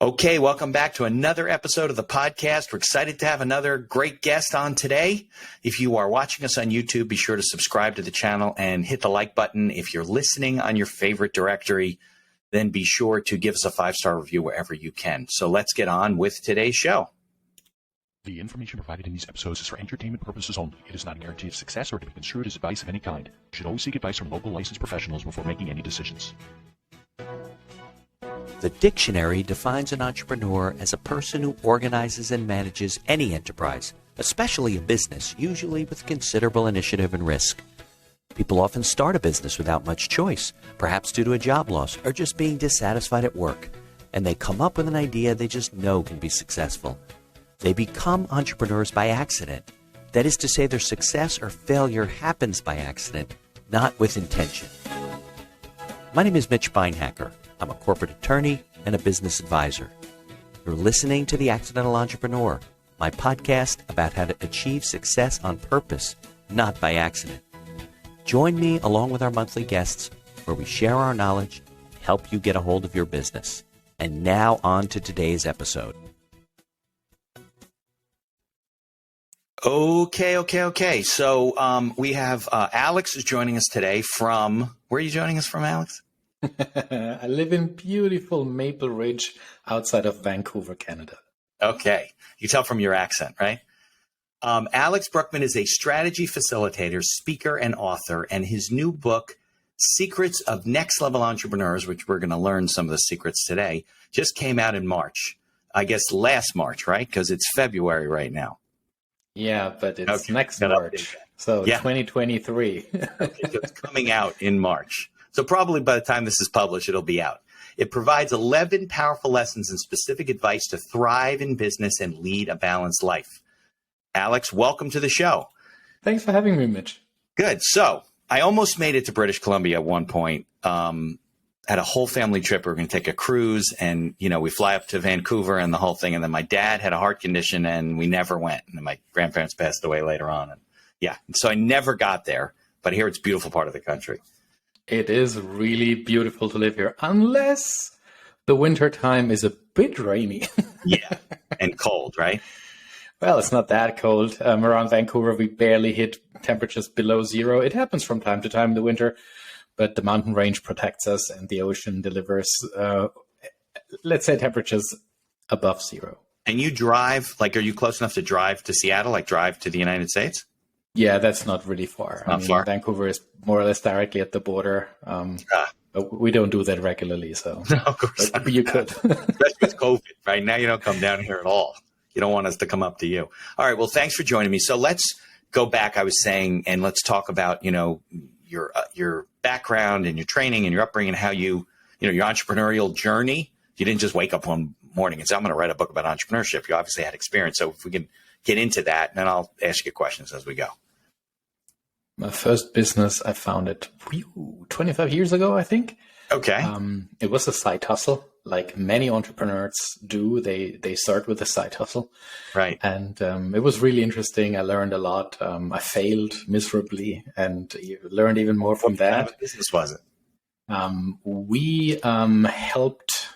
Okay, welcome back to another episode of the podcast. We're excited to have another great guest on today. If you are watching us on YouTube, be sure to subscribe to the channel and hit the like button. If you're listening on your favorite directory, then be sure to give us a 5-star review wherever you can. So let's get on with today's show. The information provided in these episodes is for entertainment purposes only. It is not a guarantee of success or to be construed as advice of any kind. You should always seek advice from local licensed professionals before making any decisions. The dictionary defines an entrepreneur as a person who organizes and manages any enterprise, especially a business, usually with considerable initiative and risk. People often start a business without much choice, perhaps due to a job loss or just being dissatisfied at work, and they come up with an idea they just know can be successful. They become entrepreneurs by accident. That is to say, their success or failure happens by accident, not with intention. My name is Mitch Beinhacker. I'm a corporate attorney and a business advisor. You're listening to The Accidental Entrepreneur, my podcast about how to achieve success on purpose, not by accident. Join me along with our monthly guests where we share our knowledge and help you get a hold of your business. And now on to today's episode. Okay. So we have Alex is joining us today from, where are you joining us from, Alex? I live in beautiful Maple Ridge outside of Vancouver, Canada. Okay. You tell from your accent, right? Alex Brueckmann is a strategy facilitator, speaker, and author, and his new book, Secrets of Next Level Entrepreneurs, which we're going to learn some of the secrets today, just came out in March. I guess last March, right? Because it's February right now. Yeah, but it's next March. So yeah. 2023. Okay, so it's coming out in March. So probably by the time this is published, it'll be out. It provides 11 powerful lessons and specific advice to thrive in business and lead a balanced life. Alex, welcome to the show. Thanks for having me, Mitch. Good. So I almost made it to British Columbia at one point. Had a whole family trip. We were going to take a cruise and, we fly up to Vancouver and the whole thing. And then my dad had a heart condition and we never went. And then my grandparents passed away later on. And so I never got there. But here it's a beautiful part of the country. It is really beautiful to live here, unless the winter time is a bit rainy. Yeah, and cold, right? Well, it's not that cold. Around Vancouver, we barely hit temperatures below zero. It happens from time to time in the winter, but the mountain range protects us and the ocean delivers, let's say, temperatures above zero. And you drive, are you close enough to drive to Seattle, drive to the United States? Yeah, that's not really far. Far. Vancouver is more or less directly at the border. But we don't do that regularly, so no, of course but you could. Especially with COVID, right? Now you don't come down here at all. You don't want us to come up to you. All right, well, thanks for joining me. So let's go back, I was saying, and let's talk about, your background and your training and your upbringing and how your entrepreneurial journey. You didn't just wake up one morning and say, I'm going to write a book about entrepreneurship. You obviously had experience. So if we can get into that, and then I'll ask you questions as we go. My first business, I founded 25 years ago, I think. Okay. It was a side hustle, like many entrepreneurs do. They start with a side hustle. Right. And it was really interesting. I learned a lot. I failed miserably and learned even more from that. What kind of business was it? We helped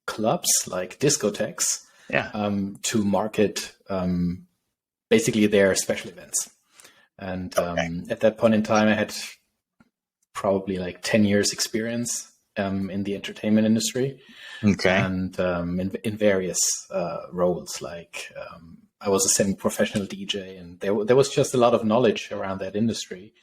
clubs like discotheques to market basically their special events. And at that point in time, I had probably 10 years experience in the entertainment industry. Okay. And in various roles, I was a semi-professional DJ, and there was just a lot of knowledge around that industry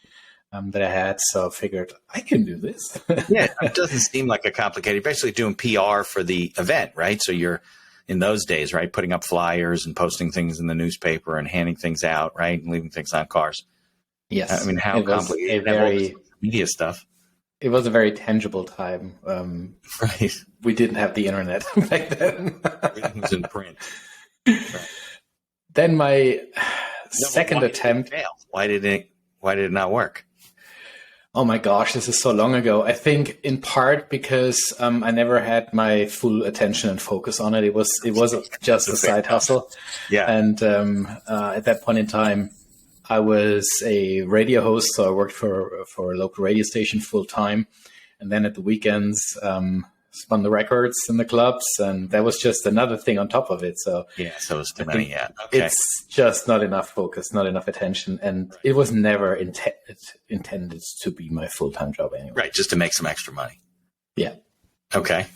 that I had. So I figured I can do this. Yeah, it doesn't seem like a complicated, basically doing PR for the event, right? So you're in those days, right, putting up flyers and posting things in the newspaper and handing things out, right, and leaving things on cars. Yes. I mean, how complicated media stuff. It was a very tangible time. Right. We didn't have the internet back then. Everything was in print. Right. Then my second attempt. Why did it not work? Oh my gosh, this is so long ago. I think in part because I never had my full attention and focus on it. It was just a side hustle. Yeah. And at that point in time, I was a radio host, so I worked for a local radio station full time. And then at the weekends, spun the records in the clubs, and that was just another thing on top of it. So so it's too many. Yeah, okay. It's just not enough focus, not enough attention, and it was never intended to be my full-time job anyway. Right, just to make some extra money. Yeah. Okay.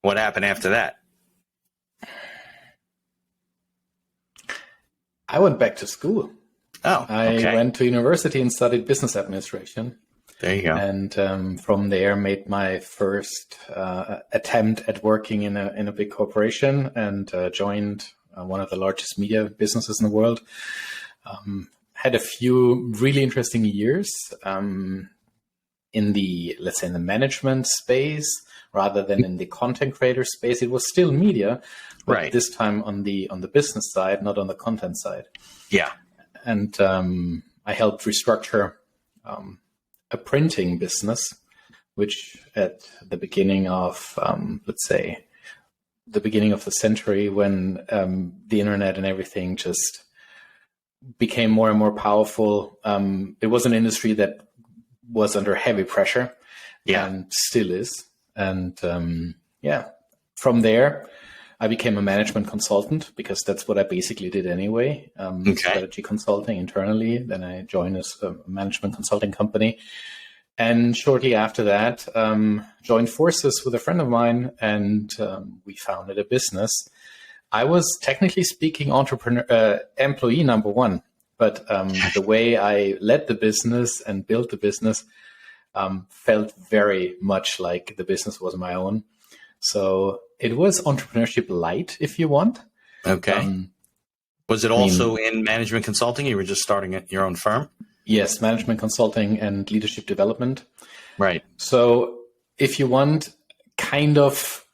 What happened after that? I went back to school. Oh, okay. I went to university and studied business administration. There you go. And from there, made my first attempt at working in a big corporation, and joined one of the largest media businesses in the world. Had a few really interesting years in the, let's say, in the management space rather than in the content creator space. It was still media, but right. This time on the business side, not on the content side. Yeah. And I helped restructure a printing business, which at the beginning of, let's say, the beginning of the century, when the internet and everything just became more and more powerful, it was an industry that was under heavy pressure, and still is. And from there, I became a management consultant, because that's what I basically did anyway. Strategy consulting internally. Then I joined a management consulting company. And shortly after that, joined forces with a friend of mine, and we founded a business. I was, technically speaking, employee number one. But the way I led the business and built the business felt very much like the business was my own. So it was entrepreneurship light, if you want. Okay. Was it also in management consulting? You were just starting at your own firm? Yes, management consulting and leadership development. Right. So if you want, kind of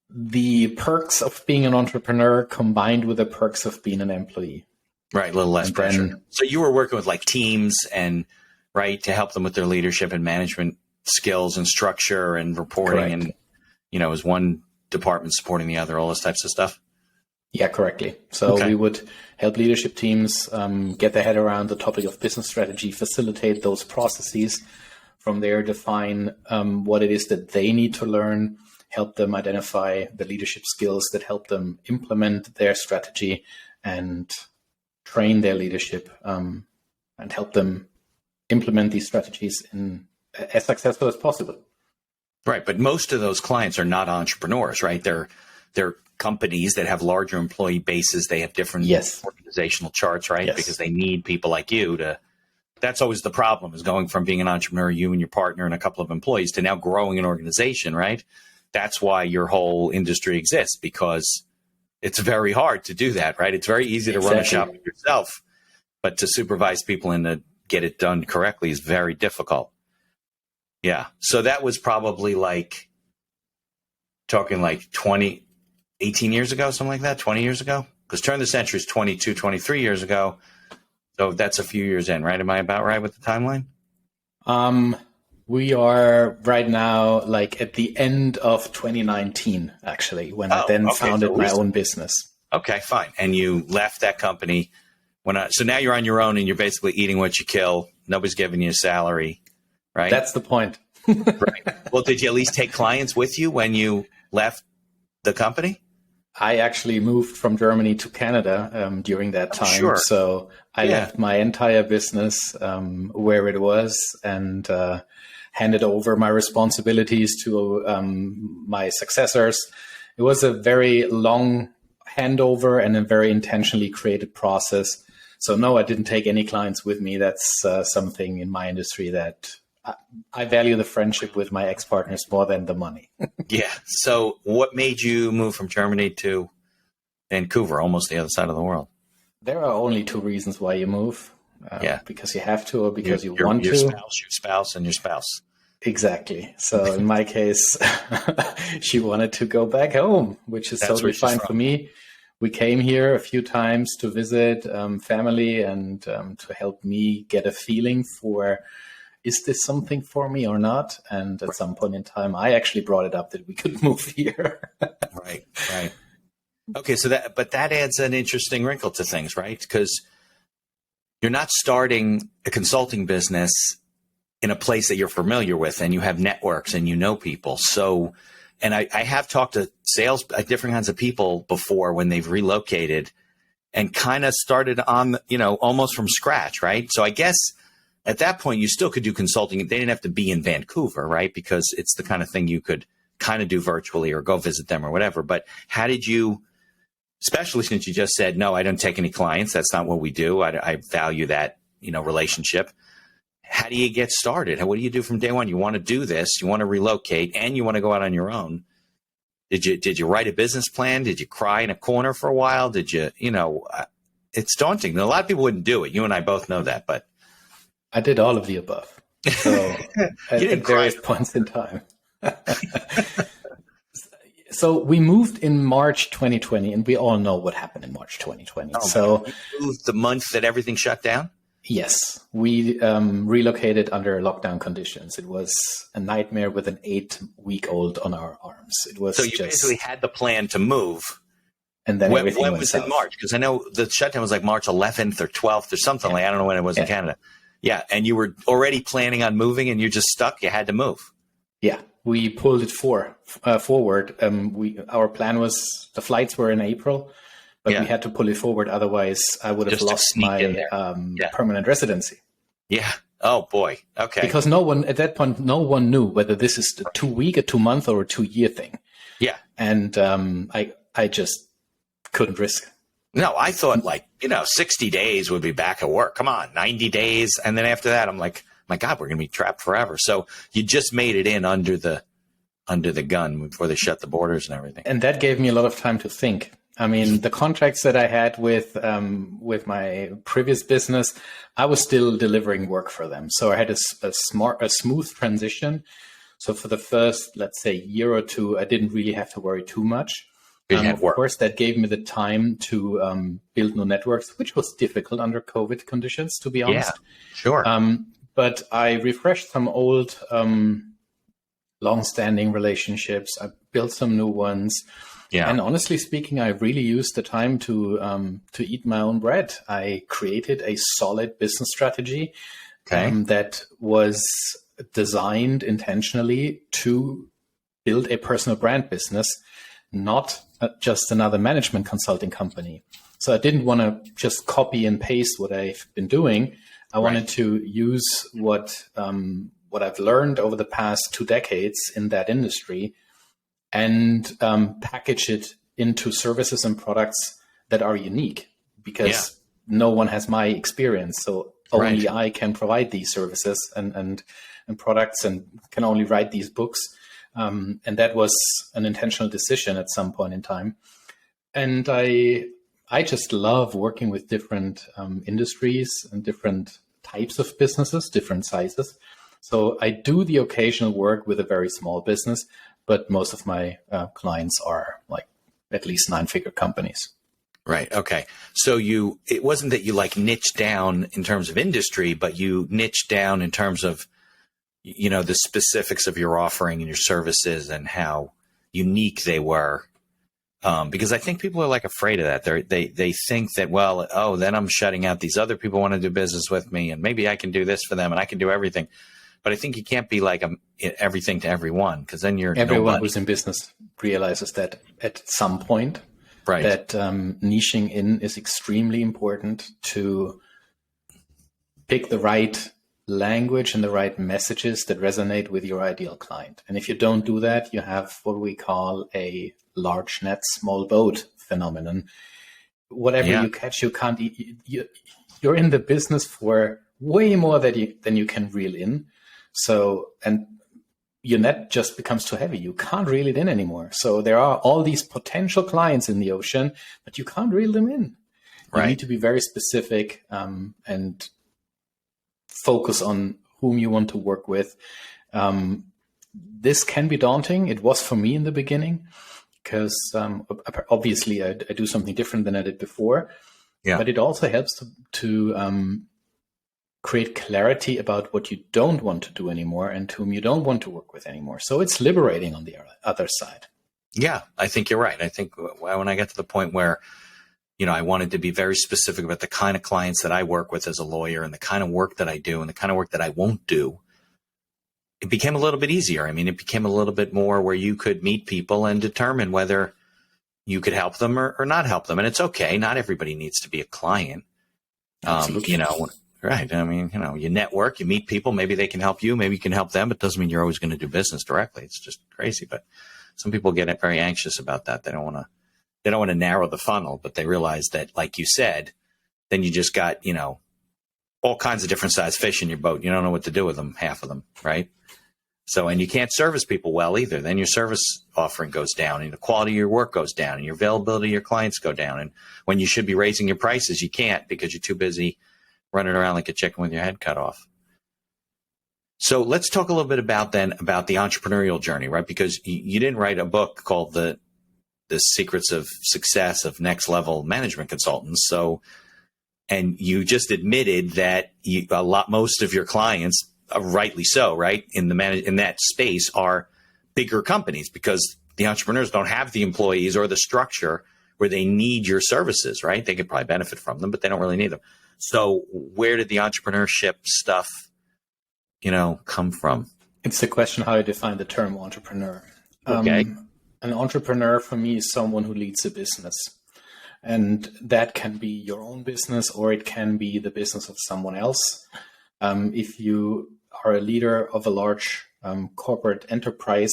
the perks of being an entrepreneur combined with the perks of being an employee. Right, a little less pressure. So you were working with like teams and, right, to help them with their leadership and management skills and structure and reporting. Correct. And, it was one department supporting the other, all those types of stuff? Yeah, correctly. So we would help leadership teams get their head around the topic of business strategy, facilitate those processes. From there, define what it is that they need to learn, help them identify the leadership skills that help them implement their strategy, and train their leadership and help them implement these strategies in as successful as possible. Right. But most of those clients are not entrepreneurs, right? They're companies that have larger employee bases. They have different organizational charts, right? Yes. Because they need people like you to, that's always the problem, is going from being an entrepreneur, you and your partner and a couple of employees, to now growing an organization, right? That's why your whole industry exists, because it's very hard to do that, right? It's very easy to run a shop yourself, but to supervise people and to get it done correctly is very difficult. Yeah. So that was probably talking 18 years ago, something like that, 20 years ago? Because turn of the century is 22, 23 years ago. So that's a few years in, right? Am I about right with the timeline? We are right now at the end of 2019, actually, when I then founded my own business. Okay, fine. And you left that company. So now you're on your own and you're basically eating what you kill. Nobody's giving you a salary, right? That's the point. Right. Well, did you at least take clients with you when you left the company? I actually moved from Germany to Canada during that time. Sure. So I left my entire business where it was and handed over my responsibilities to my successors. It was a very long handover and a very intentionally created process. So no, I didn't take any clients with me. That's something in my industry that I value the friendship with my ex-partners more than the money. Yeah. So what made you move from Germany to Vancouver, almost the other side of the world? There are only two reasons why you move. Because you have to or because you want to. Your spouse and your spouse. Exactly. So in my case, she wanted to go back home, which is totally fine for me. We came here a few times to visit family and to help me get a feeling for, is this something for me or not? And at some point in time, I actually brought it up that we could move here. Right. Okay, so that adds an interesting wrinkle to things, right? Because you're not starting a consulting business in a place that you're familiar with and you have networks and you know people. So, and I have talked to sales, different kinds of people before when they've relocated and kind of started on, almost from scratch, right? So I guess at that point you still could do consulting. They didn't have to be in Vancouver, right? Because it's the kind of thing you could kind of do virtually or go visit them or whatever. But how did you, especially since you just said, no, I don't take any clients. That's not what we do. I value that, relationship. How do you get started? What do you do from day one? You want to do this, you want to relocate, and you want to go out on your own. Did you write a business plan? Did you cry in a corner for a while? Did you, it's daunting. A lot of people wouldn't do it. You and I both know that, but. I did all of the above. So at various points in time. So we moved in March 2020, and we all know what happened in March 2020. So you moved the month that everything shut down? Yes, we relocated under lockdown conditions. It was a nightmare with an 8-week-old on our arms. It was so you basically had the plan to move. And then when was it in March? Because I know the shutdown was like March 11th or 12th or something like. I don't know when it was in Canada. Yeah, and you were already planning on moving, and you're just stuck. You had to move. Yeah, we pulled it forward. Our plan was the flights were in April. But we had to pull it forward. Otherwise, I would have lost my permanent residency. Yeah. Oh, boy. Okay. Because at that point, no one knew whether this is a 2-week, a 2-month, or a 2-year thing. Yeah. And I just couldn't risk it. No, I thought 60 days would be back at work. Come on, 90 days. And then after that, I'm like, my God, we're going to be trapped forever. So you just made it in under the gun before they shut the borders and everything. And that gave me a lot of time to think. I mean, the contracts that I had with my previous business, I was still delivering work for them. So I had a smooth transition. So for the first, let's say, year or two, I didn't really have to worry too much. Of course, that gave me the time to build new networks, which was difficult under COVID conditions, to be honest. Yeah, sure. But I refreshed some old long-standing relationships. I built some new ones. Yeah. And honestly speaking, I really used the time to eat my own bread. I created a solid business strategy that was designed intentionally to build a personal brand business, not just another management consulting company. So I didn't want to just copy and paste what I've been doing. I wanted to use what I've learned over the past 2 decades in that industry and package it into services and products that are unique, because no one has my experience. So only I can provide these services and products, and can only write these books. And that was an intentional decision at some point in time. And I just love working with different industries and different types of businesses, different sizes. So I do the occasional work with a very small business, but most of my clients are like at least 9-figure companies. Right. Okay. So it wasn't that you niched down in terms of industry, but you niched down in terms of, the specifics of your offering and your services and how unique they were. Because I think people are afraid of that. They think that, then I'm shutting out these other people who want to do business with me, and maybe I can do this for them and I can do everything. But I think you can't be everything to everyone, because then everyone who's in business realizes that at some point, that niching in is extremely important to pick the right language and the right messages that resonate with your ideal client. And if you don't do that, you have what we call a large net, small boat phenomenon. Whatever you catch, you can't. You're in the business for way more than you can reel in. So, and your net just becomes too heavy. You can't reel it in anymore. So there are all these potential clients in the ocean, but you can't reel them in. You need to be very specific and focus on whom you want to work with. This can be daunting. It was for me in the beginning, because obviously I do something different than I did before. Yeah. But it also helps to create clarity about what you don't want to do anymore and whom you don't want to work with anymore. So it's liberating on the other side. Yeah, I think you're right. I think when I got to the point where, I wanted to be very specific about the kind of clients that I work with as a lawyer and the kind of work that I do and the kind of work that I won't do, it became a little bit easier. I mean, it became a little bit more where you could meet people and determine whether you could help them or not help them. And it's okay. Not everybody needs to be a client. You know, right. I mean, you know, you network, you meet people, maybe they can help you, maybe you can help them. It doesn't mean you're always going to do business directly. It's just crazy. But some people get very anxious about that. They don't want to narrow the funnel, but they realize that, like you said, then you just got, you know, all kinds of different size fish in your boat. You don't know what to do with them, half of them, right? So, and you can't service people well either. Then your service offering goes down and the quality of your work goes down and your availability of your clients go down. And when you should be raising your prices, you can't because you're too busy running around like a chicken with your head cut off. So let's talk a little bit about the entrepreneurial journey, right? Because you didn't write a book called the Secrets of Success of Next Level Management Consultants. So, and you just admitted that most of your clients, rightly so, right, in that space are bigger companies because the entrepreneurs don't have the employees or the structure where they need your services, right? They could probably benefit from them, but they don't really need them. So where did the entrepreneurship stuff, you know, come from? It's the question how you define the term entrepreneur. Okay. An entrepreneur for me is someone who leads a business. And that can be your own business or it can be the business of someone else. If you are a leader of a large corporate enterprise,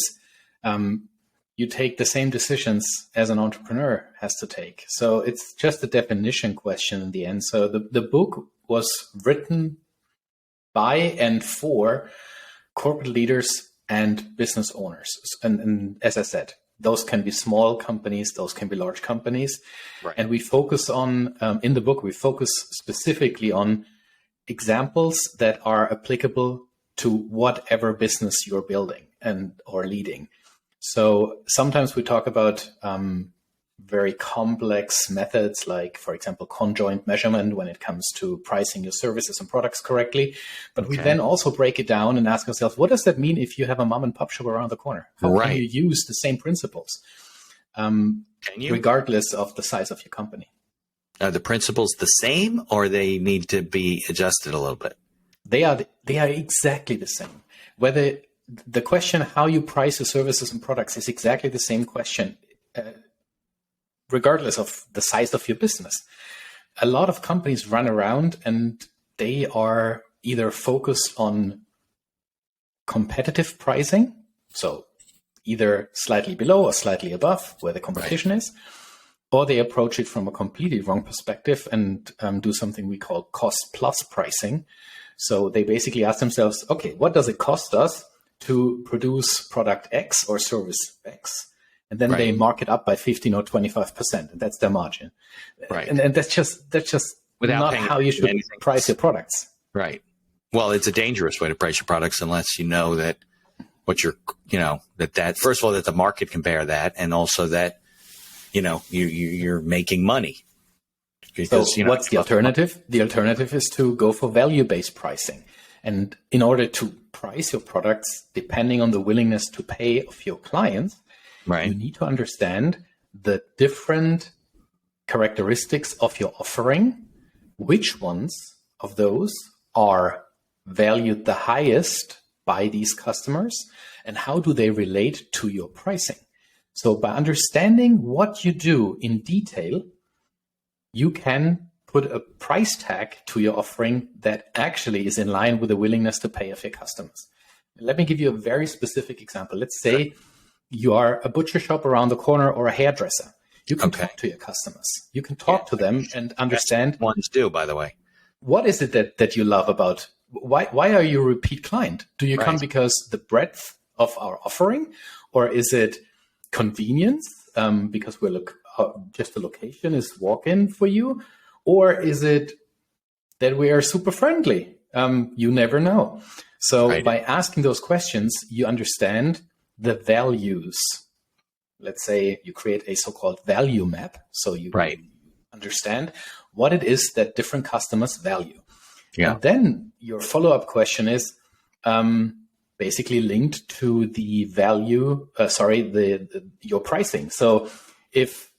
you take the same decisions as an entrepreneur has to take. So it's just a definition question in the end. So the book was written by and for corporate leaders and business owners. And as I said, those can be small companies, those can be large companies. Right. And we focus on, in the book, we focus specifically on examples that are applicable to whatever business you're building or leading. So sometimes we talk about very complex methods, like, for example, conjoint measurement when it comes to pricing your services and products correctly. But we then also break it down and ask ourselves, what does that mean if you have a mom and pop shop around the corner? How can you use the same principles, regardless of the size of your company? Are the principles the same or they need to be adjusted a little bit? They are exactly the same. Whether the question how you price your services and products is exactly the same question, regardless of the size of your business. A lot of companies run around and they are either focused on competitive pricing, so either slightly below or slightly above where the competition is, or they approach it from a completely wrong perspective and do something we call cost plus pricing. So they basically ask themselves, okay, what does it cost us to produce product X or service X? And then they mark it up by 15 or 25%. And that's their margin. Right. And that's just not how you should price your products. Right. Well, it's a dangerous way to price your products unless you know that what you're, you know, that first of all, that the market can bear that. And also that, you know, you're making money. Because, so what's the alternative? The alternative is to go for value-based pricing. And in order to price your products, depending on the willingness to pay of your clients, you need to understand the different characteristics of your offering, which ones of those are valued the highest by these customers, and how do they relate to your pricing. So by understanding what you do in detail, you can put a price tag to your offering that actually is in line with the willingness to pay of your customers. Let me give you a very specific example. Let's say you are a butcher shop around the corner or a hairdresser. You can talk to your customers. You can talk to them and understand. Ones do, by the way. What is it that you love about? Why are you a repeat client? Do you come because the breadth of our offering, or is it convenience because just the location is walk-in for you, or is it that we are super friendly? You never know. So by asking those questions, you understand the values. Let's say you create a so-called value map. So you understand what it is that different customers value. Yeah. And then your follow-up question is basically linked to the value, your pricing. So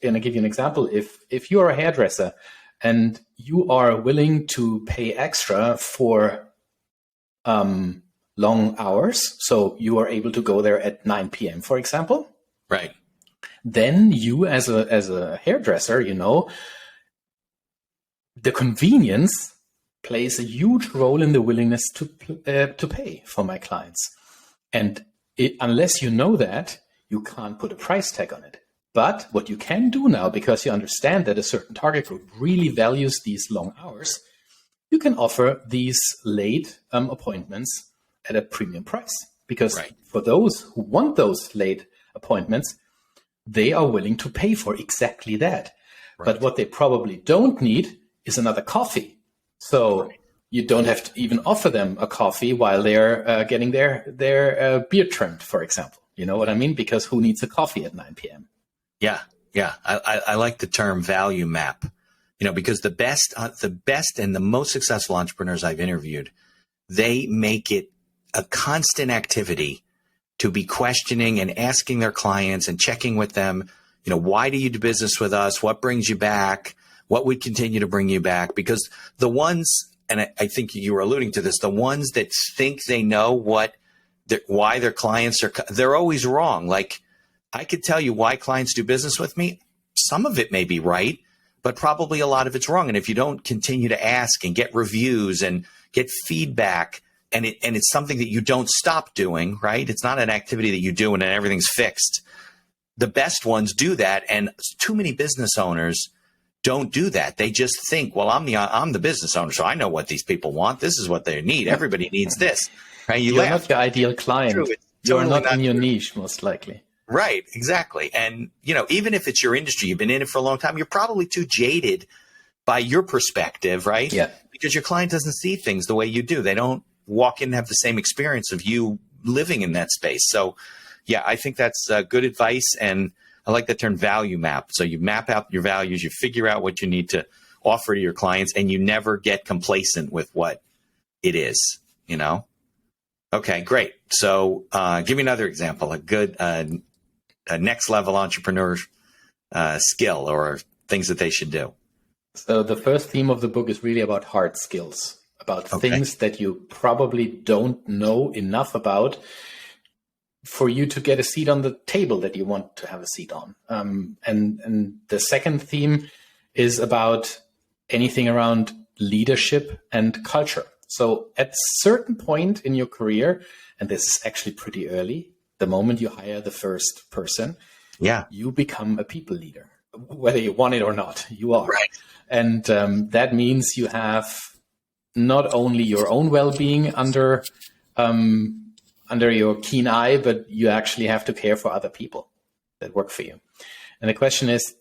and I give you an example, if you are a hairdresser and you are willing to pay extra for long hours, so you are able to go there at 9 p.m., for example. Right. Then you, as a hairdresser, the convenience plays a huge role in the willingness to pay for my clients. And unless you know that, you can't put a price tag on it. But what you can do now, because you understand that a certain target group really values these long hours, you can offer these late appointments at a premium price. Because for those who want those late appointments, they are willing to pay for exactly that. Right. But what they probably don't need is another coffee. So you don't have to even offer them a coffee while they're getting their beard trimmed, for example. You know what I mean? Because who needs a coffee at 9 p.m.? Yeah. I like the term value map, because the best and the most successful entrepreneurs I've interviewed, they make it a constant activity to be questioning and asking their clients and checking with them, why do you do business with us? What brings you back? What would continue to bring you back? Because the ones, and I think you were alluding to this, the ones that think they know why their clients they're always wrong. Like, I could tell you why clients do business with me. Some of it may be right, but probably a lot of it's wrong. And if you don't continue to ask and get reviews and get feedback, and it's something that you don't stop doing, right? It's not an activity that you do and then everything's fixed. The best ones do that, and too many business owners don't do that. They just think, well, I'm the business owner, so I know what these people want. This is what they need. Everybody needs this. Right? You're not your ideal client. You're not in your niche, most likely. Right, exactly. And, even if it's your industry, you've been in it for a long time, you're probably too jaded by your perspective, right? Yeah. Because your client doesn't see things the way you do. They don't walk in and have the same experience of you living in that space. So, yeah, I think that's good advice. And I like the term value map. So you map out your values, you figure out what you need to offer to your clients, and you never get complacent with what it is, Okay, great. So give me another example, a good a next level entrepreneur skill or things that they should do. So the first theme of the book is really about hard skills, about things that you probably don't know enough about for you to get a seat on the table that you want to have a seat on. And the second theme is about anything around leadership and culture. So at a certain point in your career, and this is actually pretty early, the moment you hire the first person, you become a people leader, whether you want it or not, you are. Right. And that means you have not only your own well-being under your keen eye, but you actually have to care for other people that work for you. And the question is,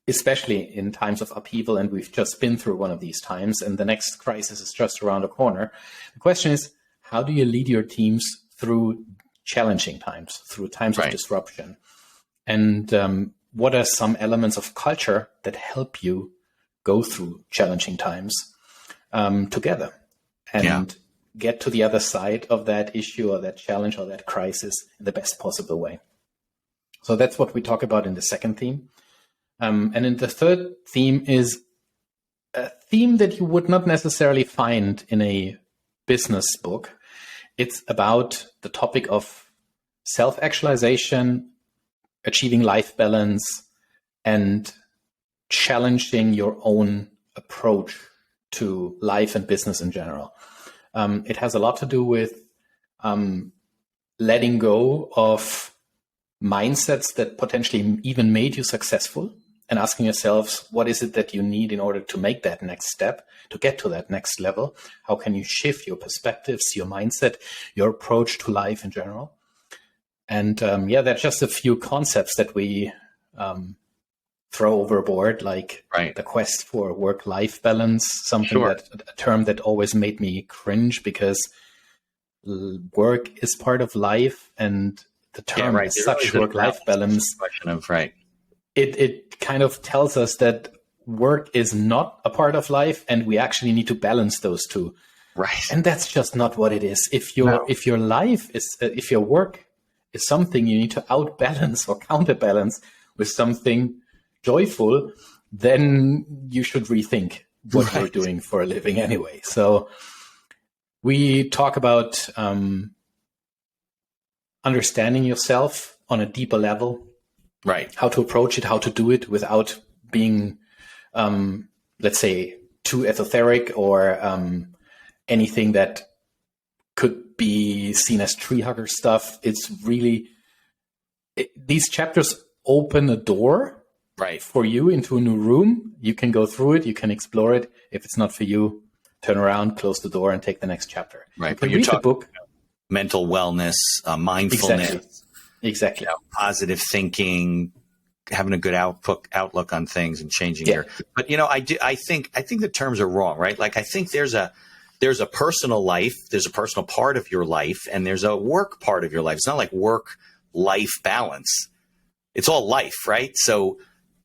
especially in times of upheaval, and we've just been through one of these times, and the next crisis is just around the corner. The question is, how do you lead your teams through challenging times, through times of disruption? And what are some elements of culture that help you go through challenging times together and get to the other side of that issue or that challenge or that crisis in the best possible way? So that's what we talk about in the second theme. And in the third theme is a theme that you would not necessarily find in a business book. It's about the topic of self-actualization, achieving life balance, and challenging your own approach to life and business in general. It has a lot to do with letting go of mindsets that potentially even made you successful, and asking yourselves, what is it that you need in order to make that next step, to get to that next level? How can you shift your perspectives, your mindset, your approach to life in general? And that's just a few concepts that we throw overboard, like the quest for work-life balance, a term that always made me cringe, because work is part of life, and the term is such work-life balance. It kind of tells us that work is not a part of life, and we actually need to balance those two. Right. And that's just not what it is. If your life is, if your work is something you need to outbalance or counterbalance with something joyful, then you should rethink what you're doing for a living anyway. So we talk about understanding yourself on a deeper level, right? How to approach it, how to do it without being, let's say, too esoteric or anything that could be seen as tree hugger stuff. It's really, these chapters open a door right for you into a new room. You can go through it, you can explore it. If it's not for you, turn around, close the door, and take the next chapter. Right, but you're talking the book. About mental wellness, mindfulness, exactly. Positive thinking, having a good outlook on things, and changing your. But I think the terms are wrong, right? Like I think there's a personal life, there's a personal part of your life, and there's a work part of your life. It's not like work-life balance. It's all life, right? So,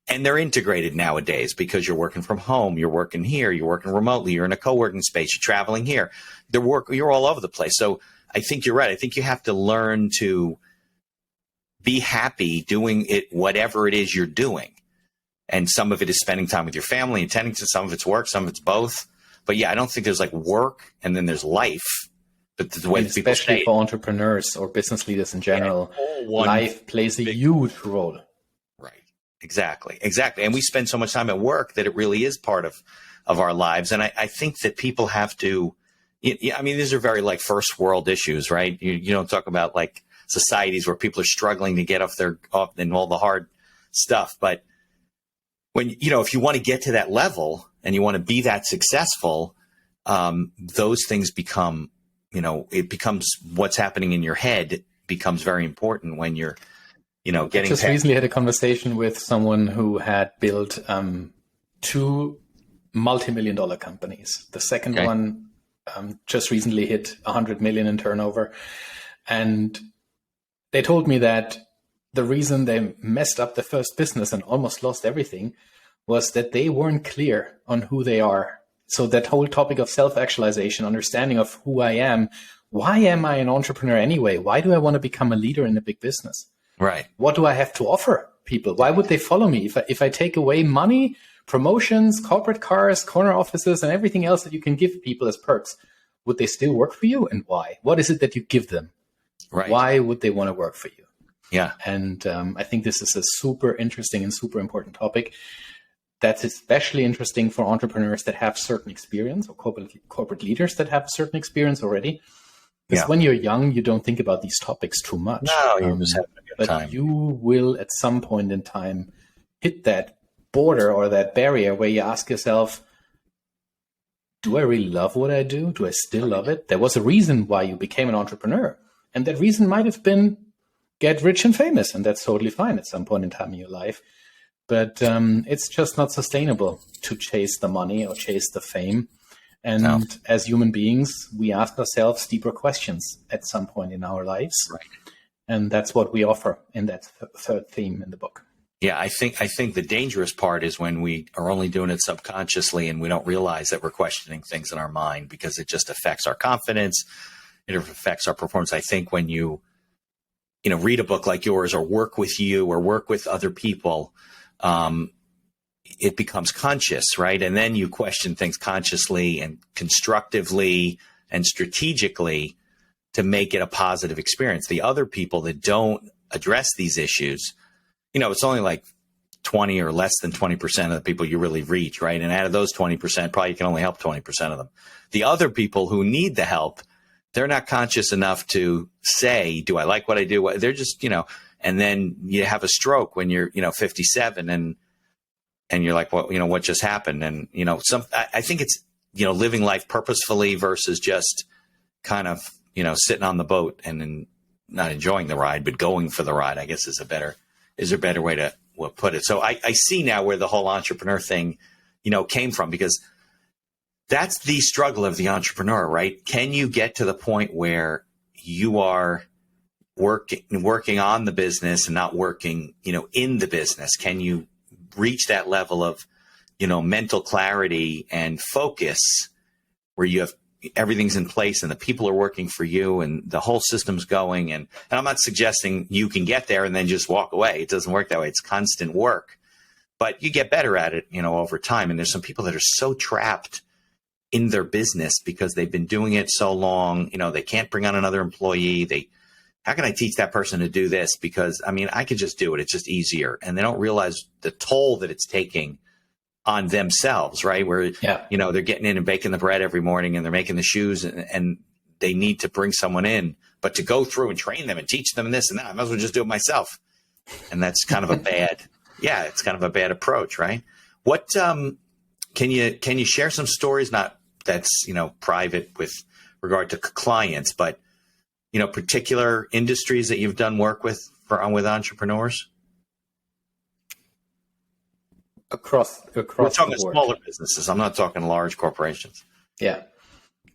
and they're integrated nowadays because you're working from home, you're working here, you're working remotely, you're in a co-working space, you're traveling here. You're all over the place. So I think you're right. I think you have to learn to be happy doing it, whatever it is you're doing. And some of it is spending time with your family, attending to some of it's work, some of it's both. But yeah, I don't think there's like work and then there's life. But the way people especially say, for entrepreneurs or business leaders in general, life plays a huge role. Right. Exactly. And we spend so much time at work that it really is part of our lives. And I think that people have to, I mean, these are very like first world issues, right? You don't talk about like societies where people are struggling to get off and all the hard stuff. But when, if you want to get to that level and you want to be that successful, those things become, it becomes what's happening in your head becomes very important when you're, getting. I just recently had a conversation with someone who had built 2 multi-million-dollar companies. The second one just recently hit 100 million in turnover. And they told me that the reason they messed up the first business and almost lost everything was that they weren't clear on who they are. So that whole topic of self-actualization, understanding of who I am, why am I an entrepreneur anyway? Why do I want to become a leader in a big business? Right. What do I have to offer people? Why would they follow me? If I take away money, promotions, corporate cars, corner offices, and everything else that you can give people as perks, would they still work for you? And why? What is it that you give them? Right. Why would they want to work for you? Yeah. And I think this is a super interesting and super important topic. That's especially interesting for entrepreneurs that have certain experience, or corporate leaders that have certain experience already. Because when you're young, you don't think about these topics too much. No, you're just having a good time. But you will at some point in time hit that border or that barrier where you ask yourself, do I really love what I do? Do I still love it? There was a reason why you became an entrepreneur. And that reason might have been get rich and famous. And that's totally fine at some point in time in your life. But it's just not sustainable to chase the money or chase the fame. And as human beings, we ask ourselves deeper questions at some point in our lives. Right. And that's what we offer in that third theme in the book. Yeah, I think the dangerous part is when we are only doing it subconsciously and we don't realize that we're questioning things in our mind because it just affects our confidence. It affects our performance. I think when you read a book like yours or work with you or work with other people, it becomes conscious, right? And then you question things consciously and constructively and strategically to make it a positive experience. The other people that don't address these issues, it's only like 20 or less than 20% of the people you really reach, right? And out of those 20%, probably you can only help 20% of them. The other people who need the help, they're not conscious enough to say, do I like what I do? They're just, and then you have a stroke when you're, 57 and you're like, well, what just happened? And, I think it's, living life purposefully versus just kind of, sitting on the boat and then not enjoying the ride, but going for the ride, I guess is a better way to put it. So I see now where the whole entrepreneur thing, came from, because that's the struggle of the entrepreneur, right? Can you get to the point where you are working on the business and not working, in the business? Can you reach that level of, mental clarity and focus where you have everything's in place and the people are working for you and the whole system's going? And I'm not suggesting you can get there and then just walk away. It doesn't work that way. It's constant work, but you get better at it, over time. And there's some people that are so trapped in their business because they've been doing it so long, they can't bring on another employee. how can I teach that person to do this? Because I mean, I could just do it. It's just easier. And they don't realize the toll that it's taking on themselves, right? Where, you know, they're getting in and baking the bread every morning and they're making the shoes and they need to bring someone in, but to go through and train them and teach them this and that, I might as well just do it myself. And that's kind of a bad, it's kind of a bad approach, right? What, can you share some stories, not that's, you know, private with regard to clients, but, you know, particular industries that you've done work with entrepreneurs? Across We're talking the board. Smaller businesses. I'm not talking large corporations. Yeah.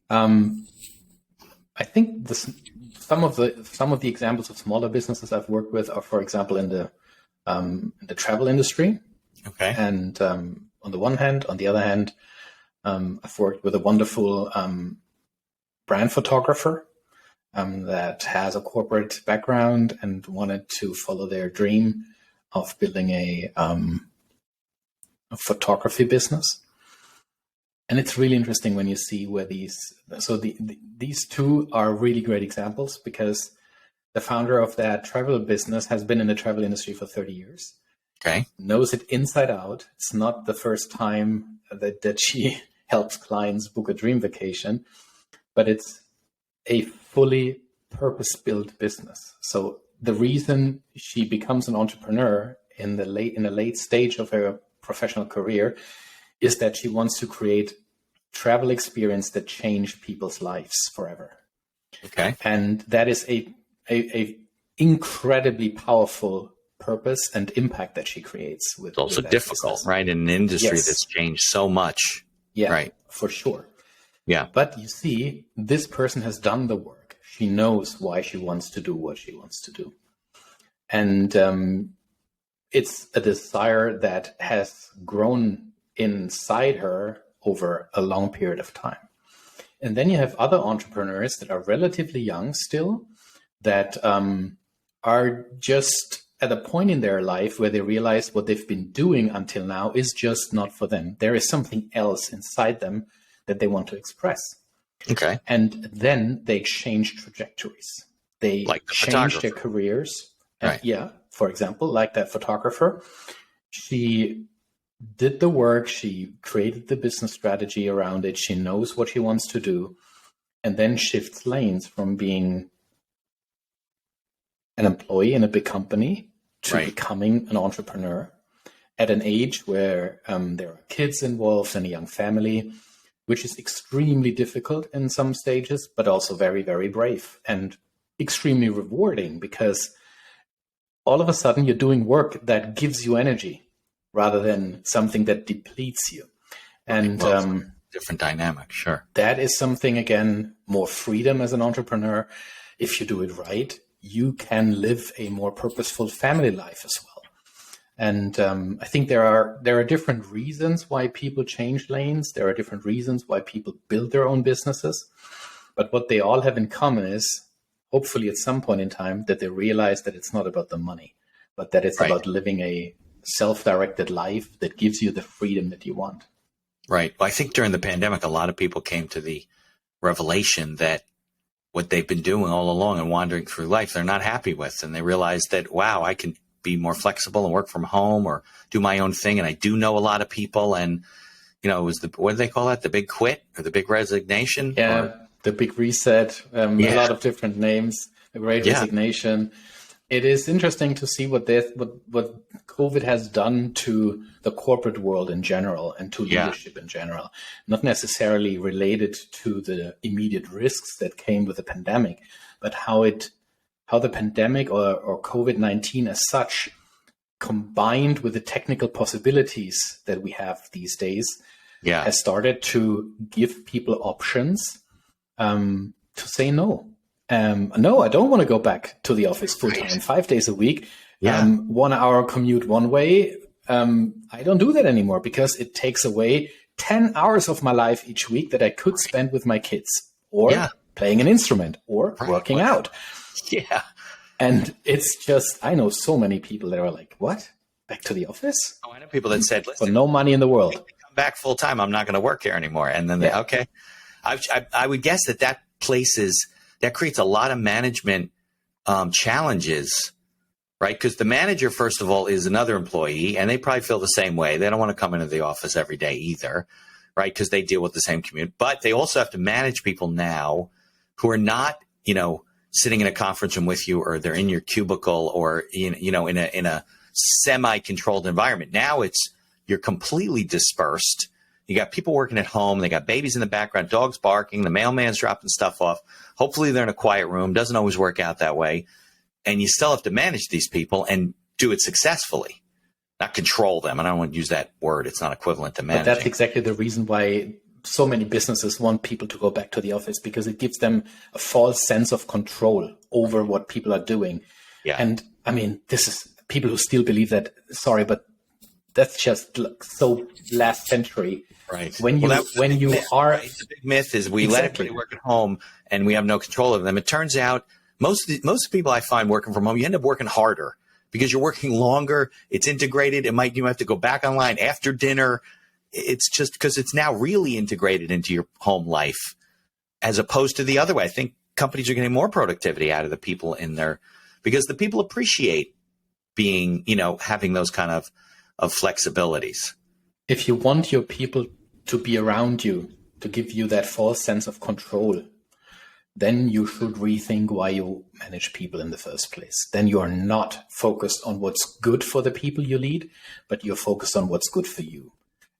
I think some of the examples of smaller businesses I've worked with are, for example, in the travel industry. Okay. And on the one hand, on the other hand, I've worked with a wonderful brand photographer that has a corporate background and wanted to follow their dream of building a photography business. And it's really interesting when you see where these two are really great examples, because the founder of that travel business has been in the travel industry for 30 years. Okay. Knows it inside out. It's not the first time that she helps clients book a dream vacation, but it's a fully purpose-built business. So the reason she becomes an entrepreneur in the late stage of her professional career is that she wants to create travel experience that change people's lives forever. Okay. And that is a incredibly powerful purpose and impact that she creates with. It's also with difficult, business. right? In an industry that's changed so much. Yeah, right. For sure. Yeah. But you see, this person has done the work. She knows why she wants to do what she wants to do. And it's a desire that has grown inside her over a long period of time. And then you have other entrepreneurs that are relatively young still, that are just at a point in their life where they realize what they've been doing until now is just not for them. There is something else inside them that they want to express. Okay. And then they change trajectories. They change their careers. Right. Yeah. For example, like that photographer, she did the work. She created the business strategy around it. She knows what she wants to do, and then shifts lanes from being an employee in a big company to becoming an entrepreneur at an age where there are kids involved and a young family, which is extremely difficult in some stages, but also very, very brave and extremely rewarding, because all of a sudden you're doing work that gives you energy rather than something that depletes you. And different dynamic, sure. That is something, again, more freedom as an entrepreneur. If you do it right, you can live a more purposeful family life as well. And I think there are different reasons why people change lanes. There are different reasons why people build their own businesses. But what they all have in common is, hopefully at some point in time, that they realize that it's not about the money, but that it's about living a self-directed life that gives you the freedom that you want. Right. Well, I think during the pandemic, a lot of people came to the revelation that what they've been doing all along and wandering through life, they're not happy with. And they realized that, wow, I can be more flexible and work from home or do my own thing. And I do know a lot of people. And, you know, it was what do they call that? The big quit or the big resignation? Yeah, the big reset, a lot of different names, the great resignation. It is interesting to see what COVID has done to the corporate world in general and to leadership in general, not necessarily related to the immediate risks that came with the pandemic, but how the pandemic or COVID-19 as such, combined with the technical possibilities that we have these days, has started to give people options to say no. No, I don't want to go back to the office full time, 5 days a week. 1 hour commute one way. I don't do that anymore because it takes away 10 hours of my life each week that I could spend with my kids or playing an instrument or working out. Yeah. And it's just, I know so many people that are like, what? Back to the office? Oh, I know people that said, listen, for no money in the world. Come back full time. I'm not going to work here anymore. And then I would guess that creates a lot of management challenges, right? Because the manager, first of all, is another employee, and they probably feel the same way. They don't want to come into the office every day either, right? Because they deal with the same commute. But they also have to manage people now who are not, sitting in a conference room with you, or they're in your cubicle, or in a semi-controlled environment. Now you're completely dispersed. You got people working at home. They got babies in the background, dogs barking. The mailman's dropping stuff off. Hopefully they're in a quiet room. Doesn't always work out that way. And you still have to manage these people and do it successfully, not control them. And I don't want to use that word. It's not equivalent to managing. But that's exactly the reason why so many businesses want people to go back to the office, because it gives them a false sense of control over what people are doing. Yeah. And I mean, this is people who still believe that. Sorry, but that's just so last century. Right. When you are the big myth is we let everybody work at home and we have no control of them. It turns out most people I find working from home, you end up working harder because you're working longer. It's integrated. You have to go back online after dinner. It's just because it's now really integrated into your home life, as opposed to the other way. I think companies are getting more productivity out of the people in there because the people appreciate being, having those kind of flexibilities. If you want your people to be around you, to give you that false sense of control, then you should rethink why you manage people in the first place. Then you are not focused on what's good for the people you lead, but you're focused on what's good for you.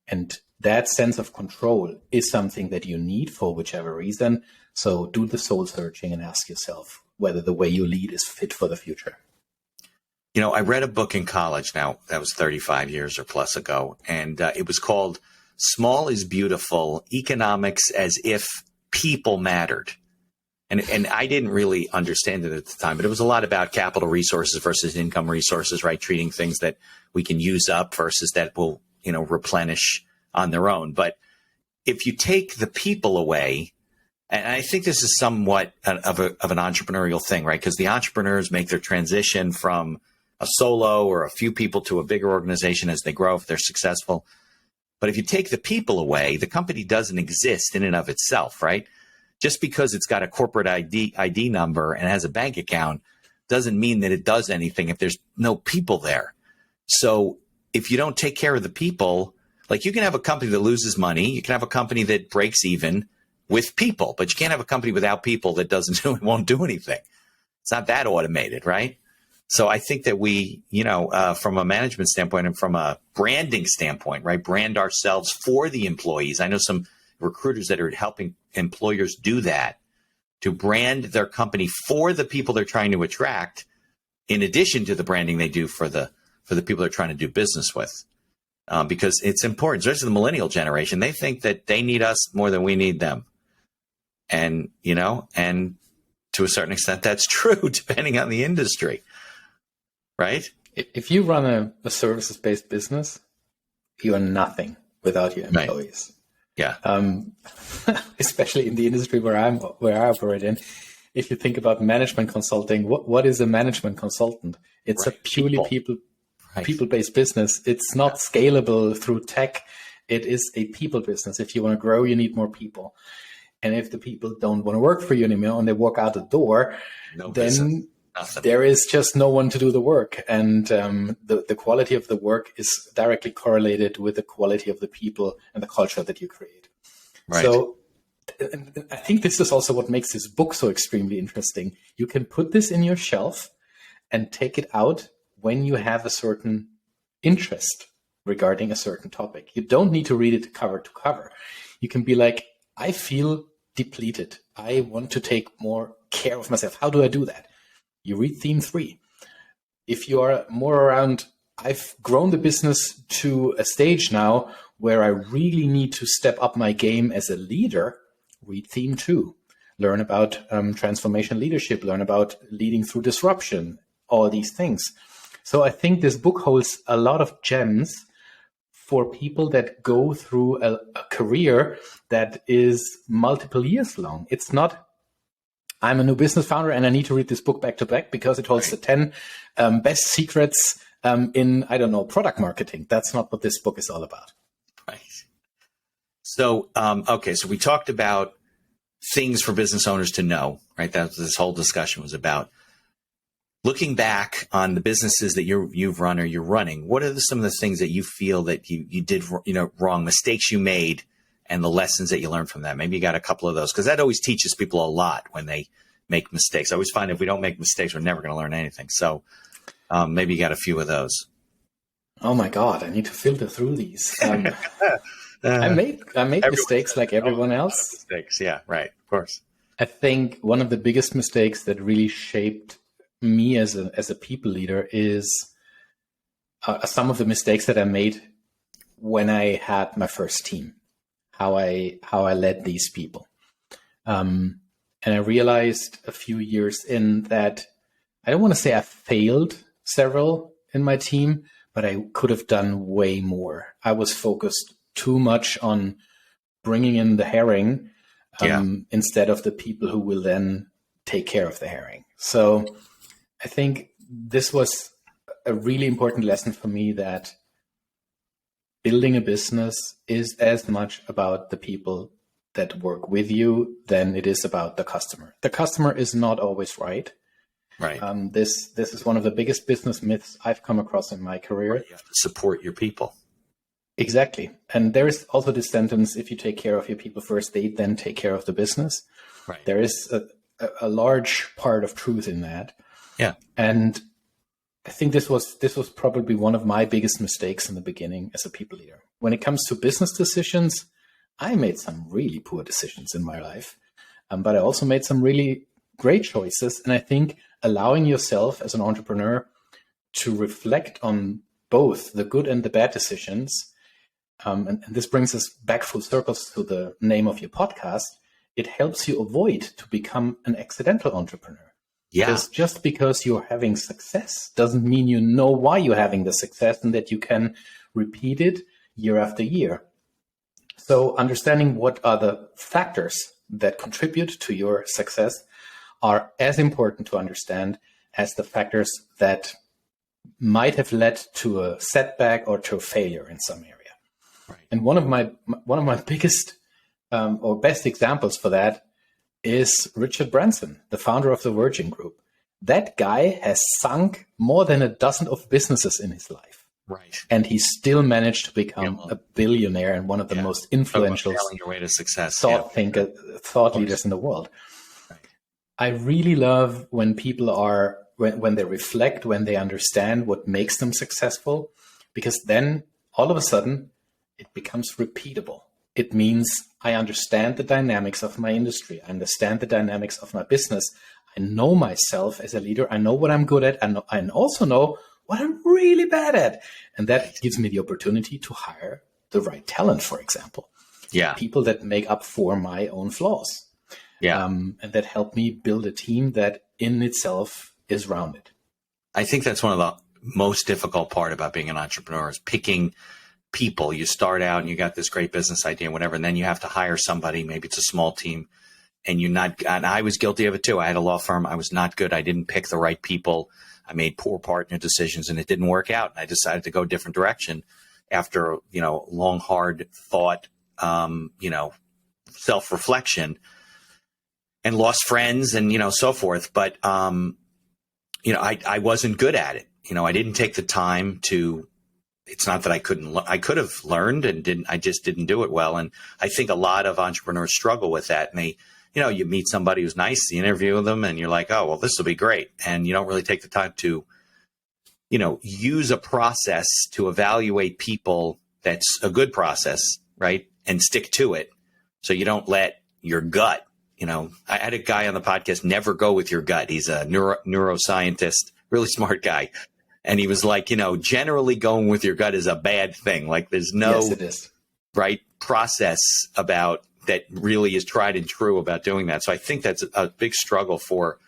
And that sense of control is something that you need for whichever reason. So do the soul searching and ask yourself whether the way you lead is fit for the future. I read a book in college now, that was 35 years or plus ago, and it was called Small is Beautiful, Economics as If People Mattered. And I didn't really understand it at the time, but it was a lot about capital resources versus income resources, right? Treating things that we can use up versus that will, replenish on their own. But if you take the people away, and I think this is somewhat of an entrepreneurial thing, right? Because the entrepreneurs make their transition from a solo or a few people to a bigger organization as they grow, if they're successful. But if you take the people away, the company doesn't exist in and of itself, right? Just because it's got a corporate ID number and has a bank account doesn't mean that it does anything if there's no people there. So if you don't take care of the people, like you can have a company that loses money, you can have a company that breaks even with people, but you can't have a company without people that won't do anything. It's not that automated, right? So I think that we, from a management standpoint and from a branding standpoint, right, brand ourselves for the employees. I know some recruiters that are helping employers do that, to brand their company for the people they're trying to attract, in addition to the branding they do for the people they're trying to do business with. Because it's important, especially the millennial generation. They think that they need us more than we need them. And, and to a certain extent, that's true, depending on the industry. Right? If you run a services-based business, you are nothing without your employees. Right. Yeah. Especially in the industry where I operate in. If you think about management consulting, what is a management consultant? It's a purely people-based business. It's not scalable through tech. It is a people business. If you want to grow, you need more people. And if the people don't want to work for you anymore and they walk out the door, then there is just no one to do the work. And the quality of the work is directly correlated with the quality of the people and the culture that you create. Right. So I think this is also what makes this book so extremely interesting. You can put this in your shelf and take it out when you have a certain interest regarding a certain topic. You don't need to read it cover to cover. You can be like, I feel depleted. I want to take more care of myself. How do I do that? You read theme 3. If you are more around, I've grown the business to a stage now where I really need to step up my game as a leader, read theme 2. Learn about transformation leadership, learn about leading through disruption, all these things. So I think this book holds a lot of gems for people that go through a career that is multiple years long. It's not, I'm a new business founder and I need to read this book back to back because it holds the 10 best secrets in, product marketing. That's not what this book is all about. Right. So, so we talked about things for business owners to know, right? That's what this whole discussion was about. looking back on the businesses that you've run or you're running, what are some of the things that you feel that you did, wrong, mistakes you made, and the lessons that you learned from that? Maybe you got a couple of those, because that always teaches people a lot when they make mistakes. I always find if we don't make mistakes, we're never going to learn anything. So maybe you got a few of those. Oh my God, I need to filter through these. I made mistakes like everyone else. Mistakes, yeah, right, of course. I think one of the biggest mistakes that really shaped me as a people leader is some of the mistakes that I made when I had my first team. How I led these people. And I realized a few years in that I don't want to say I failed several in my team, but I could have done way more. I was focused too much on bringing in the herring instead of the people who will then take care of the herring. So I think this was a really important lesson for me, that building a business is as much about the people that work with you than it is about the customer. The customer is not always right. Right. This is one of the biggest business myths I've come across in my career. Right. You have to support your people. Exactly. And there is also this sentence, if you take care of your people first, they then take care of the business. Right. There is a large part of truth in that. Yeah. And I think this was probably one of my biggest mistakes in the beginning as a people leader. When it comes to business decisions, I made some really poor decisions in my life, but I also made some really great choices. And I think allowing yourself as an entrepreneur to reflect on both the good and the bad decisions, and this brings us back full circles to the name of your podcast, it helps you avoid to become an accidental entrepreneur. Yeah. Because just because you're having success doesn't mean you know why you're having the success and that you can repeat it year after year. So understanding what are the factors that contribute to your success are as important to understand as the factors that might have led to a setback or to a failure in some area. Right. And one of my biggest or best examples for that is Richard Branson, the founder of the Virgin Group. That guy has sunk more than a dozen of businesses in his life. Right. And he still managed to become a billionaire and one of the most influential your way to success. thought leaders in the world. Right. I really love when people are, when they reflect, when they understand what makes them successful, because then all of a sudden it becomes repeatable. It means I understand the dynamics of my industry. I understand the dynamics of my business. I know myself as a leader. I know what I'm good at. I also know what I'm really bad at. And that gives me the opportunity to hire the right talent, for example. Yeah. People that make up for my own flaws. Yeah. And that help me build a team that in itself is rounded. I think that's one of the most difficult part about being an entrepreneur is picking people. You start out and you got this great business idea and whatever, and then you have to hire somebody. Maybe it's a small team and and I was guilty of it too. I had a law firm. I was not good. I didn't pick the right people. I made poor partner decisions and it didn't work out. And I decided to go a different direction after, long, hard thought, self-reflection, and lost friends and, so forth. But, I wasn't good at it. I didn't take the time to. It's not that I couldn't. I could have learned and didn't. I just didn't do it well. And I think a lot of entrepreneurs struggle with that. And they, you meet somebody who's nice, you interview them, and you're like, oh, well, this will be great. And you don't really take the time to, use a process to evaluate people. That's a good process, right? And stick to it, so you don't let your gut. I had a guy on the podcast. Never go with your gut. He's a neuroscientist, really smart guy. And he was like, generally going with your gut is a bad thing. Like there's no right process about that really is tried and true about doing that. So I think that's a big struggle for,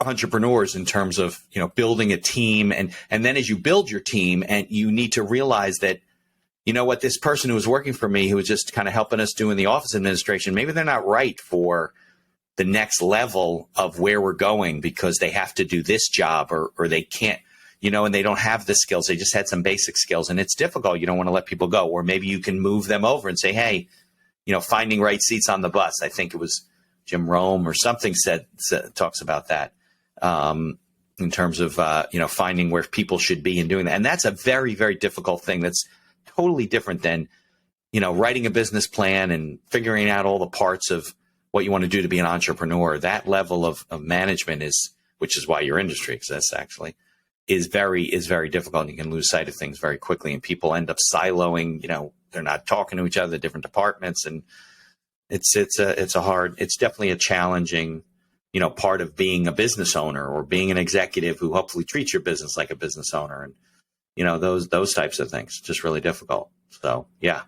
entrepreneurs in terms of, building a team. And then as you build your team, and you need to realize that, this person who was working for me, who was just kind of helping us doing the office administration, maybe they're not right for the next level of where we're going because they have to do this job or they can't, and they don't have the skills. They just had some basic skills and it's difficult. You don't want to let people go, or maybe you can move them over and say, hey, finding right seats on the bus. I think it was Jim Rome or something talks about that. in terms of, finding where people should be and doing that. And that's a very, very difficult thing. That's totally different than, writing a business plan and figuring out all the parts of what you want to do to be an entrepreneur. That level of management which is why your industry exists actually, is very difficult. You can lose sight of things very quickly, and people end up siloing, they're not talking to each other, different departments. And it's definitely a challenging, part of being a business owner or being an executive who hopefully treats your business like a business owner. And, those types of things, just really difficult. So yeah,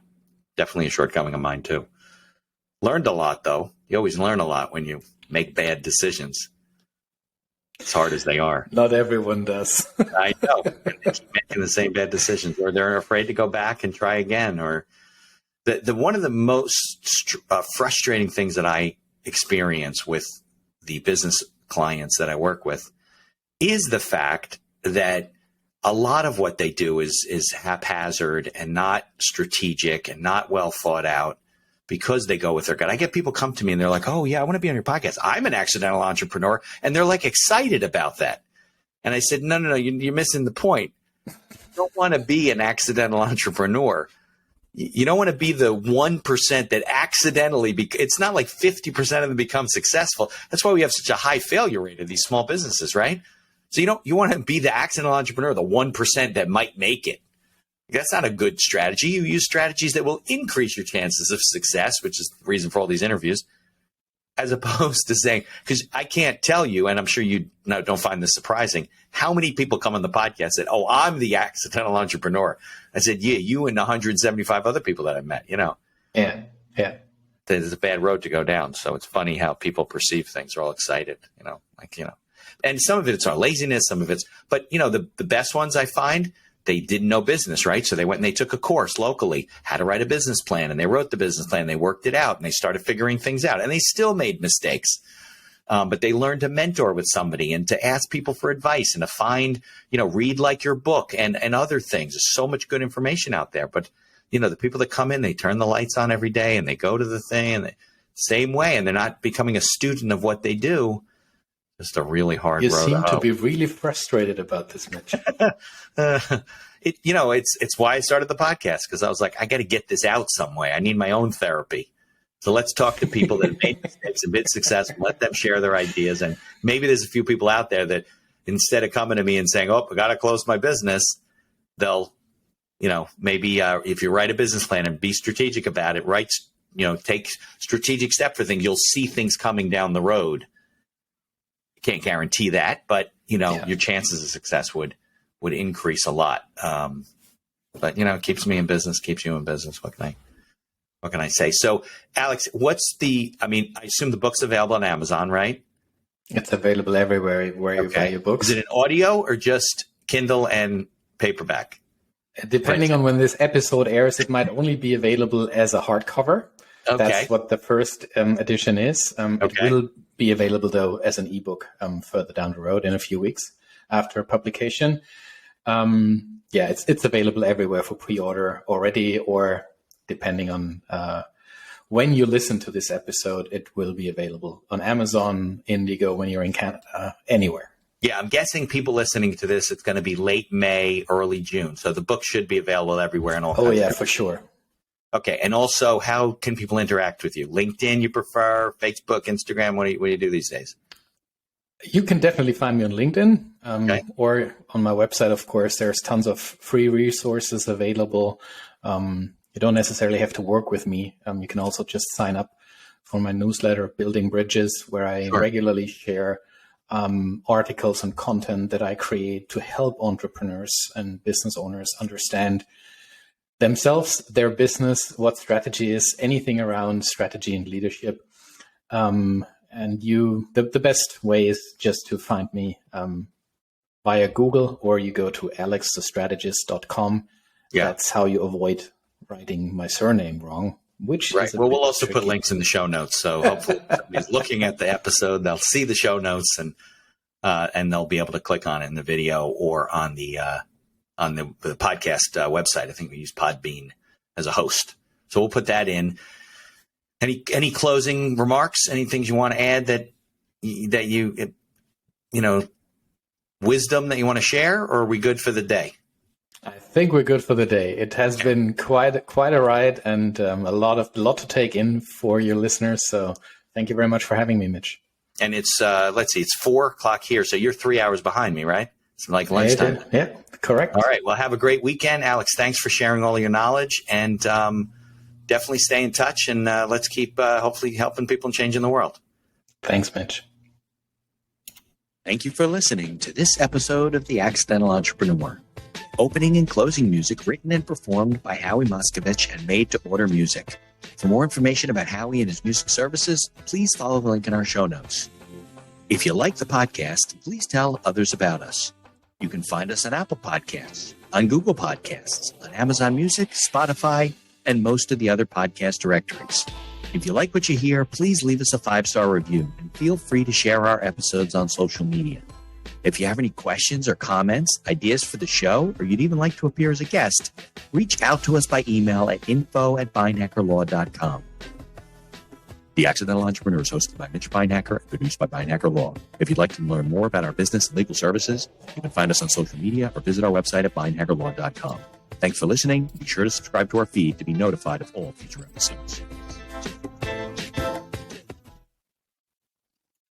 definitely a shortcoming of mine too. Learned a lot though. You always learn a lot when you make bad decisions, as hard as they are. Not everyone does. I know. They keep making the same bad decisions, or they're afraid to go back and try again. Or the one of the most frustrating things that I experience with the business clients that I work with is the fact that a lot of what they do is haphazard and not strategic and not well thought out, because they go with their gut. I get people come to me and they're like, "Oh yeah, I want to be on your podcast. I'm an accidental entrepreneur." And they're like excited about that. And I said, no, you're missing the point. You don't want to be an accidental entrepreneur. You don't want to be the 1% that accidentally, it's not like 50% of them become successful. That's why we have such a high failure rate of these small businesses, right? So you want to be the accidental entrepreneur, the 1% that might make it. That's not a good strategy. You use strategies that will increase your chances of success, which is the reason for all these interviews, as opposed to saying, because I can't tell you, and I'm sure you don't find this surprising, how many people come on the podcast and said, "Oh, I'm the accidental entrepreneur." I said, "Yeah, you and 175 other people that I've met, Yeah. There's a bad road to go down. So it's funny how people perceive things. They're all excited, and some of it's our laziness, some of it's, but the best ones I find, they didn't know business, right? So they went and they took a course locally, how to write a business plan, and they wrote the business plan, they worked it out, and they started figuring things out, and they still made mistakes. But they learned to mentor with somebody and to ask people for advice and to find, read like your book and other things. There's so much good information out there. But, the people that come in, they turn the lights on every day and they go to the thing and same way, and they're not becoming a student of what they do. Just a really hard road. You seem to be really frustrated about this, Mitch. It's why I started the podcast, because I was like, I got to get this out some way. I need my own therapy. So let's talk to people that have made mistakes and been successful. Let them share their ideas. And maybe there's a few people out there that instead of coming to me and saying, "Oh, I got to close my business," they'll, maybe if you write a business plan and be strategic about it, take strategic step for things, you'll see things coming down the road. Can't guarantee that, but your chances of success would increase a lot. But it keeps me in business, keeps you in business. What can I say? So, Alex, I assume the book's available on Amazon, right? It's available everywhere where you buy your books. Is it an audio or just Kindle and paperback? Depending on when this episode airs, it might only be available as a hardcover. Okay. That's what the first edition is. It will be available, though, as an ebook further down the road in a few weeks after publication. It's available everywhere for pre-order already, or depending on when you listen to this episode, it will be available on Amazon, Indigo, when you're in Canada, anywhere. Yeah, I'm guessing people listening to this, it's going to be late May, early June. So the book should be available everywhere. And all. Oh, yeah, for sure. Okay. And also, how can people interact with you? LinkedIn, you prefer? Facebook, Instagram? What do you do these days? You can definitely find me on LinkedIn or on my website, of course. There's tons of free resources available. You don't necessarily have to work with me. You can also just sign up for my newsletter, Building Bridges, where I regularly share articles and content that I create to help entrepreneurs and business owners understand themselves, their business, what strategy is, anything around strategy and leadership. And the best way is just to find me via Google, or you go to alexthestrategist.com. Yeah. That's how you avoid writing my surname wrong. Which is we'll also put links in the show notes. So hopefully somebody's looking at the episode, they'll see the show notes and they'll be able to click on it in the video or on the podcast website. I think we use Podbean as a host. So we'll put that in. Any closing remarks? Any things you want to add that you wisdom that you want to share, or are we good for the day? I think we're good for the day. It has been quite a ride and a lot to take in for your listeners. So thank you very much for having me, Mitch. And it's let's see, it's 4:00 here, so you're 3 hours behind me, right? It's like lunchtime. Yeah, correct. All right. Well, have a great weekend, Alex. Thanks for sharing all your knowledge, and definitely stay in touch. And let's keep hopefully helping people and changing the world. Thanks, Mitch. Thank you for listening to this episode of The Accidental Entrepreneur. Opening and closing music written and performed by Howie Moskovich and made to order music. For more information about Howie and his music services, please follow the link in our show notes. If you like the podcast, please tell others about us. You can find us on Apple Podcasts, on Google Podcasts, on Amazon Music, Spotify, and most of the other podcast directories. If you like what you hear, please leave us a 5-star review and feel free to share our episodes on social media. If you have any questions or comments, ideas for the show, or you'd even like to appear as a guest, reach out to us by email at info@beinhackerlaw.com. The Accidental Entrepreneur is hosted by Mitch Beinhacker and produced by Beinhacker Law. If you'd like to learn more about our business and legal services, you can find us on social media or visit our website at beinhackerlaw.com. Thanks for listening. Be sure to subscribe to our feed to be notified of all future episodes.